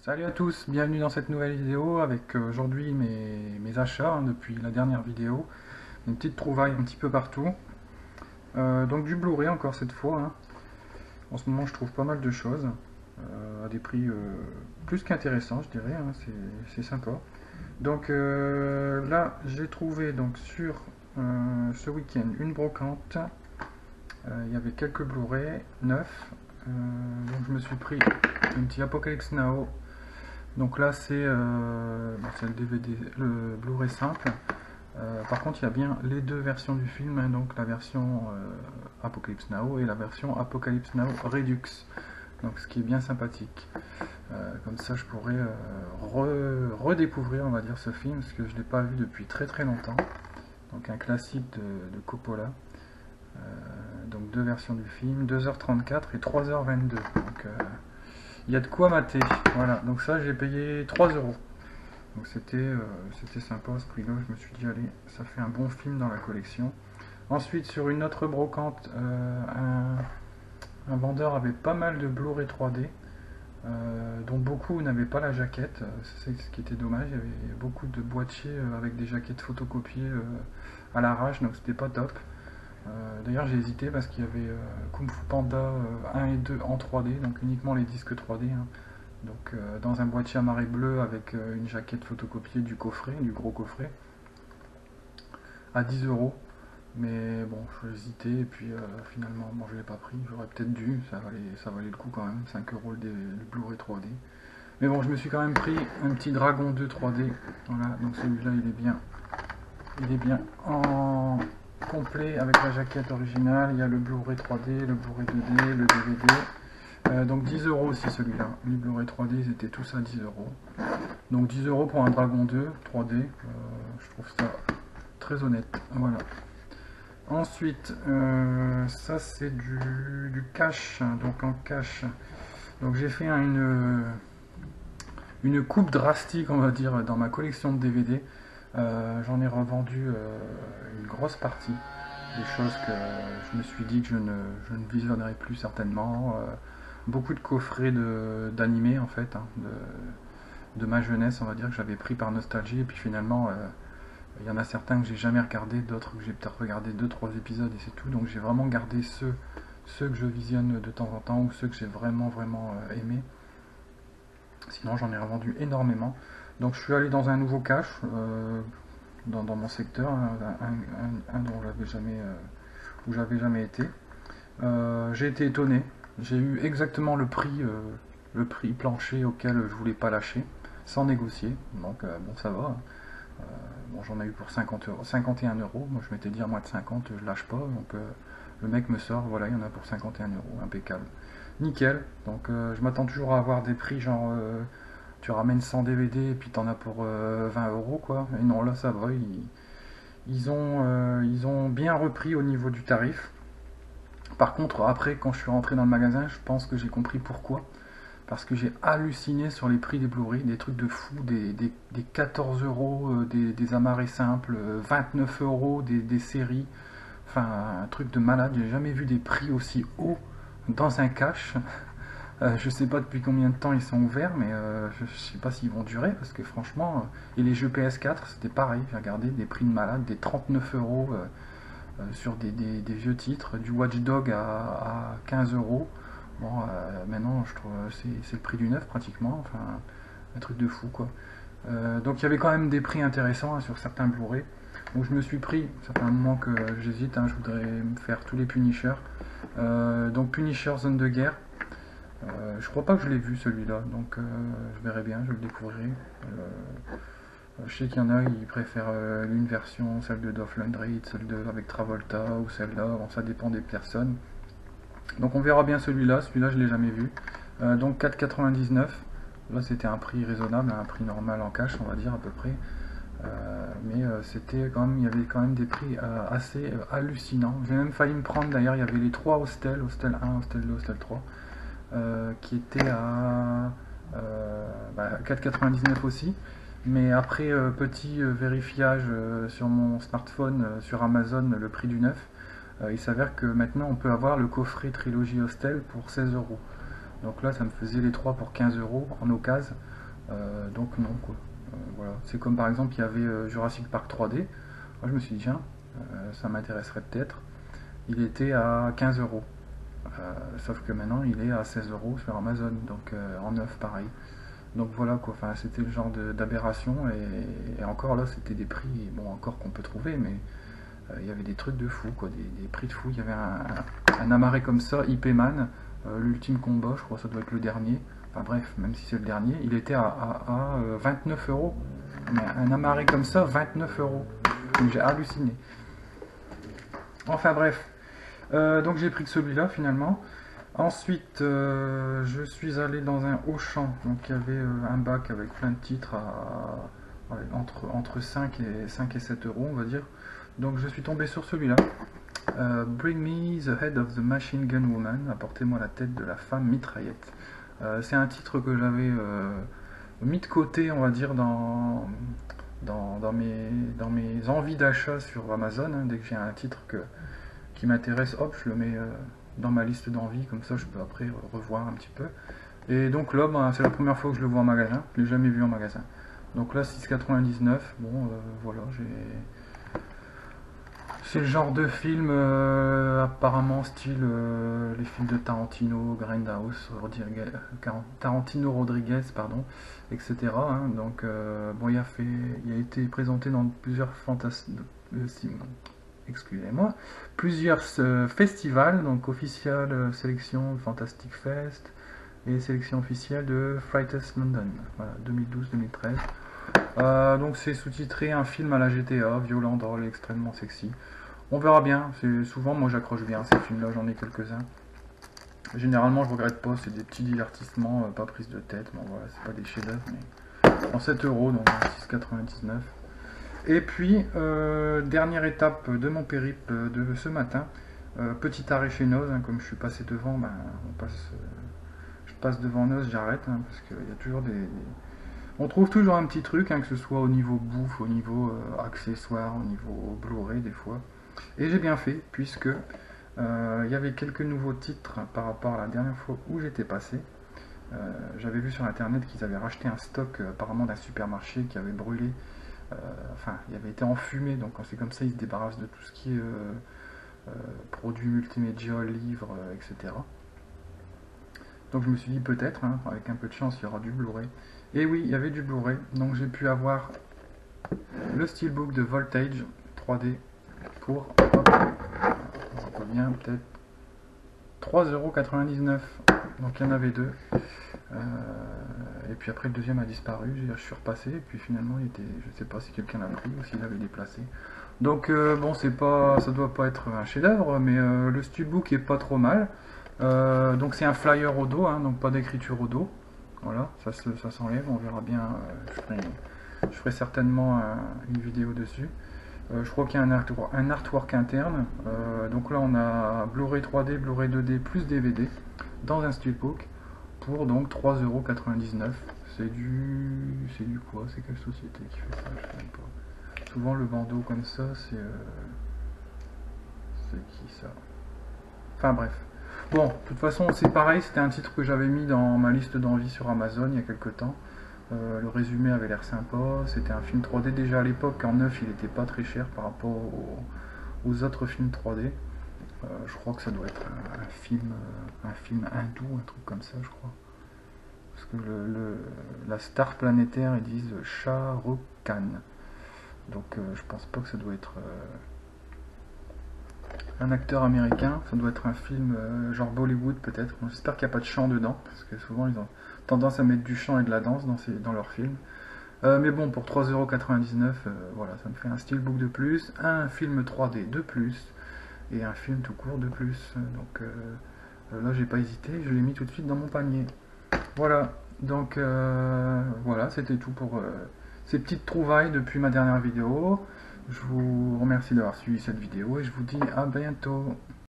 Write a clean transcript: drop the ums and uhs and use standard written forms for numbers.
Salut à tous, bienvenue dans cette nouvelle vidéo avec aujourd'hui mes achats depuis la dernière vidéo. Une petite trouvaille un petit peu partout. Donc du Blu-ray encore cette fois, hein. En ce moment je trouve pas mal de choses à des prix plus qu'intéressants, je dirais, hein. C'est sympa. Donc là j'ai trouvé donc sur ce week-end une brocante. Il y avait quelques Blu-ray neufs. Donc je me suis pris un petit Apocalypse Now. Donc là c'est le DVD, le Blu-ray simple. Par contre il y a bien les deux versions du film, hein, donc la version Apocalypse Now et la version Apocalypse Now Redux. Donc ce qui est bien sympathique. Comme ça je pourrais redécouvrir on va dire ce film parce que je ne l'ai pas vu depuis très très longtemps. Donc un classique de Coppola. Donc deux versions du film, 2h34 et 3h22. Donc il y a de quoi mater. Voilà, donc ça j'ai payé 3 euros. Donc c'était sympa à ce prix-là. Je me suis dit, allez, ça fait un bon film dans la collection. Ensuite, sur une autre brocante, un vendeur avait pas mal de Blu-ray 3D, dont beaucoup n'avaient pas la jaquette. C'est ce qui était dommage. Il y avait beaucoup de boîtiers avec des jaquettes photocopiées à l'arrache, donc c'était pas top. D'ailleurs j'ai hésité parce qu'il y avait Kung Fu Panda 1 et 2 en 3D, donc uniquement les disques 3D, hein. Donc dans un boîtier à marée bleue avec une jaquette photocopiée du coffret, du gros coffret, à 10 euros. Mais bon, j'ai hésité et puis finalement bon, je l'ai pas pris, j'aurais peut-être dû, ça valait le coup quand même, 5 euros le Blu-ray 3D. Mais bon, je me suis quand même pris un petit Dragon 2 3D, voilà, donc celui-là il est bien en complet avec la jaquette originale. Il y a le Blu-ray 3D, le Blu-ray 2D, le DVD. Donc 10 euros aussi celui-là. Les Blu-ray 3D ils étaient tous à 10 euros. Donc 10 euros pour un Dragon 2 3D. Je trouve ça très honnête. Voilà. Ensuite, ça c'est du cash. Donc en cash. Donc j'ai fait une coupe drastique, on va dire, dans ma collection de DVD. J'en ai revendu une grosse partie, des choses que je me suis dit que je ne visionnerai plus certainement. Beaucoup de coffrets d'animés en fait, hein, de ma jeunesse, on va dire, que j'avais pris par nostalgie, et puis finalement il y en a certains que j'ai jamais regardé, d'autres que j'ai peut-être regardé 2-3 épisodes et c'est tout. Donc j'ai vraiment gardé ceux que je visionne de temps en temps ou ceux que j'ai vraiment aimé. Sinon j'en ai revendu énormément. Donc je suis allé dans un nouveau cache dans mon secteur, un dont où j'avais jamais été. J'ai été étonné. J'ai eu exactement le prix plancher auquel je voulais pas lâcher, sans négocier. Donc bon, ça va. Bon, j'en ai eu pour 50 euros, 51 euros. Moi je m'étais dit à moins de 50, je lâche pas. Donc le mec me sort, voilà, il y en a pour 51 euros, impeccable. Nickel. Donc je m'attends toujours à avoir des prix genre tu ramènes 100 DVD et puis t'en as pour 20 euros quoi. Et non, là ça va, ils ont bien repris au niveau du tarif. Par contre, après, quand je suis rentré dans le magasin, je pense que j'ai compris pourquoi. Parce que j'ai halluciné sur les prix des Blu-ray, des trucs de fou, des 14 euros, des amarrés simples, 29 euros, des séries. Enfin, un truc de malade. J'ai jamais vu des prix aussi hauts dans un cache. Je sais pas depuis combien de temps ils sont ouverts, mais je sais pas s'ils vont durer parce que franchement, et les jeux PS4 c'était pareil, j'ai regardé des prix de malade, des 39 euros sur des vieux titres, du Watch Dog à 15 euros. Bon, maintenant je trouve c'est le prix du neuf pratiquement, enfin un truc de fou quoi. Donc il y avait quand même des prix intéressants, hein, sur certains Blu-ray. Donc je me suis pris, ça fait un moment que j'hésite, hein, je voudrais me faire tous les Punisher. Donc Punisher Zone de guerre. Je crois pas que je l'ai vu celui-là, donc je verrai bien, je le découvrirai. Je sais qu'il y en a, ils préfèrent une version, celle de Dolph Lundgren, avec Travolta ou celle-là, bon, ça dépend des personnes. Donc on verra bien celui-là je l'ai jamais vu. Donc 4,99, là c'était un prix raisonnable, un prix normal en cash on va dire à peu près. Mais c'était quand même, il y avait quand même des prix assez hallucinants. J'ai même failli me prendre, d'ailleurs il y avait les trois hostels, hostel 1, hostel 2, hostel 3. Qui était à 4,99 aussi. Mais après petit vérifiage sur mon smartphone, sur Amazon, le prix du neuf, il s'avère que maintenant on peut avoir le coffret trilogie Hostel pour 16 euros. Donc là, ça me faisait les 3 pour 15 € en occasion. Donc non, quoi. Voilà. C'est comme par exemple, il y avait Jurassic Park 3D. Moi, je me suis dit, tiens, ça m'intéresserait peut-être. Il était à 15 €. Sauf que maintenant, il est à 16 € sur Amazon. Donc en neuf, pareil. Donc voilà quoi, enfin, c'était le genre d'aberration et encore là c'était des prix, bon encore qu'on peut trouver, mais il y avait des trucs de fou quoi, des prix de fou. Il y avait un amarré comme ça, IP Man, l'ultime combat, je crois que ça doit être le dernier, enfin bref, même si c'est le dernier, il était à 29 €. Mais un amarré comme ça, 29 €. Donc j'ai halluciné. Enfin bref, donc j'ai pris que celui-là finalement. Ensuite, je suis allé dans un Auchan, donc il y avait un bac avec plein de titres entre 5 et 7 €, on va dire. Donc je suis tombé sur celui-là. Bring me the head of the machine gun woman, apportez-moi la tête de la femme mitraillette. C'est un titre que j'avais mis de côté, on va dire, dans mes envies d'achat sur Amazon. Dès que j'ai un titre qui m'intéresse, hop, je le mets dans ma liste d'envie, comme ça je peux après revoir un petit peu. Et donc là, ben, c'est la première fois que je le vois en magasin, je l'ai jamais vu en magasin. Donc là, 6,99, bon, voilà, c'est le genre de film apparemment style les films de Tarantino, Grindhouse, Tarantino Rodriguez, pardon, etc. Hein. Donc bon, il a été présenté dans plusieurs excusez-moi, plusieurs festivals, donc official sélection Fantastic Fest et sélection officielle de Frightened London, voilà, 2012-2013. Donc c'est sous-titré un film à la GTA, violent, drôle et extrêmement sexy. On verra bien, souvent moi j'accroche bien ces films-là, j'en ai quelques-uns. Généralement je regrette pas, c'est des petits divertissements, pas prise de tête, bon voilà, c'est pas des chefs-d'œuvre, mais en 7 €, donc 6,99 €. Et puis, dernière étape de mon périple de ce matin, petit arrêt chez Noz, hein, comme je suis passé devant, ben, je passe devant Noz, j'arrête, hein, parce qu'il y a toujours on trouve toujours un petit truc, hein, que ce soit au niveau bouffe, au niveau accessoires, au niveau Blu-ray des fois. Et j'ai bien fait, puisque il y avait quelques nouveaux titres par rapport à la dernière fois où j'étais passé. J'avais vu sur internet qu'ils avaient racheté un stock apparemment d'un supermarché qui avait brûlé. Enfin, il avait été enfumé, donc c'est comme ça ils se débarrassent de tout ce qui est produits multimédia, livres, etc. Donc je me suis dit peut-être, hein, avec un peu de chance, il y aura du Blu-ray. Et oui, il y avait du Blu-ray, donc j'ai pu avoir le Steelbook de Voltage 3D pour, hop, on voit bien, peut-être 3,99 €. Donc il y en avait deux. Et puis après le deuxième a disparu, je suis repassé, et puis finalement il était, je sais pas si quelqu'un l'a pris ou s'il l'avait déplacé. Donc bon, c'est pas, ça doit pas être un chef-d'œuvre, mais le Steelbook est pas trop mal. Donc c'est un flyer au dos, hein, donc pas d'écriture au dos. Voilà, ça s'enlève, on verra bien. Je ferai certainement une vidéo dessus. Je crois qu'il y a un artwork interne. Donc là on a Blu-ray 3D, Blu-ray 2D plus DVD dans un Steelbook pour donc 3,99 €. C'est du quoi? C'est quelle société qui fait ça? Je sais même pas. Souvent le bandeau comme ça, c'est qui ça? Enfin bref. Bon, de toute façon c'est pareil, c'était un titre que j'avais mis dans ma liste d'envie sur Amazon il y a quelques temps. Le résumé avait l'air sympa, c'était un film 3D déjà à l'époque, en neuf il n'était pas très cher par rapport aux autres films 3D. Je crois que ça doit être un film hindou, un truc comme ça je crois. Parce que la star planétaire ils disent Shah Rukh Khan. Donc je pense pas que ça doit être un acteur américain, ça doit être un film genre Bollywood peut-être. Bon, j'espère qu'il n'y a pas de chant dedans, parce que souvent ils ont tendance à mettre du chant et de la danse dans leurs films. Mais bon, pour 3,99 €, voilà, ça me fait un steelbook de plus, un film 3D de plus, et un film tout court de plus. Donc là j'ai pas hésité, je l'ai mis tout de suite dans mon panier. Voilà, donc voilà, c'était tout pour ces petites trouvailles depuis ma dernière vidéo. Je vous remercie d'avoir suivi cette vidéo et je vous dis à bientôt.